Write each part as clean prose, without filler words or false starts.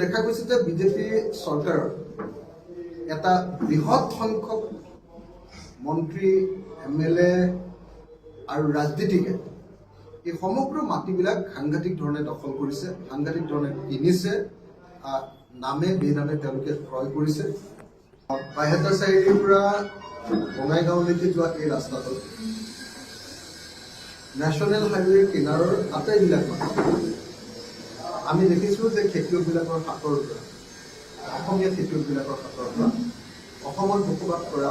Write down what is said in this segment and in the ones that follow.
দেখা গৈছে যে বিজেপি চৰকাৰৰ এটা বৃহৎ সংখ্যক মন্ত্ৰী MLA আৰু ৰাজনীতিকে এই সমগ্ৰ মাটিবিলাক সাংঘাতিক ধৰণে দখল কৰিছে, সাংঘাতিক ধৰণে কিনিছে, নামে বেনামে তেওঁলোকে ক্ৰয় কৰিছে। বাইহাটা চাৰিআলিৰ পৰা বঙাইগাঁওলৈকে যোৱা এই ৰাস্তাটোত নেশ্যনেল হাইৱেৰ কিনাৰৰ আটাইবিলাক মাটি আমি দেখিছোঁ যে খেতিয়কবিলাকৰ হাতৰ পৰা, অসমীয়া খেতিয়কবিলাকৰ হাতৰ পৰা, অসমত বসবাস কৰা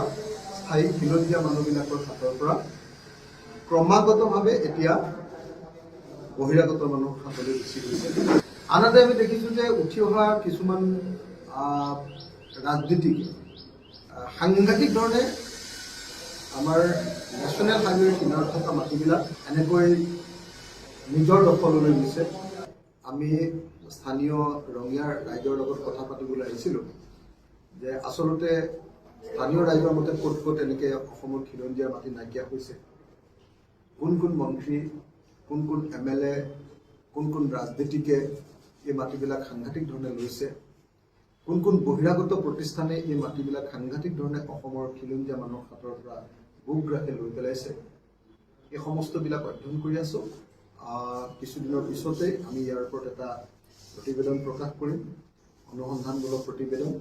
স্থায়ী খিলঞ্জীয়া মানুহবিলাকৰ হাতৰ পৰা ক্ৰমাগতভাৱে এতিয়া বহিৰাগত মানুহৰ হাতলৈ গুচি গৈছে। আনহাতে আমি দেখিছোঁ যে উঠি অহা কিছুমান ৰাজনীতিকে সাংঘাতিক ধৰণে আমাৰ নেশ্যনেল হাইৱেৰ কিনাৰত থকা মাটিবিলাক এনেকৈ নিজৰ দখললৈ নিছে। আমি স্থানীয় ৰঙিয়াৰ ৰাইজৰ লগত কথা পাতিবলৈ আহিছিলোঁ যে আচলতে স্থানীয় ৰাইজৰ মতে ক'ত ক'ত এনেকৈ অসমৰ খিলঞ্জীয়া মাটি নাইকিয়া হৈছে, কোন কোন মন্ত্ৰী, কোন কোন MLA, কোন কোন ৰাজনীতিকে এই মাটিবিলাক সাংঘাতিক ধৰণে লৈছে, কোন কোন বহিৰাগত প্ৰতিষ্ঠানে এই মাটিবিলাক সাংঘাতিক ধৰণে অসমৰ খিলঞ্জীয়া মানুহৰ হাতৰ পৰা বুকগ্ৰাসে লৈ পেলাইছে। এই সমস্তবিলাক অধ্যয়ন কৰি আছোঁ। কিছুদিনৰ পিছতেই আমি ইয়াৰ ওপৰত এটা প্ৰতিবেদন প্ৰকাশ কৰিম, অনুসন্ধানমূলক প্ৰতিবেদন।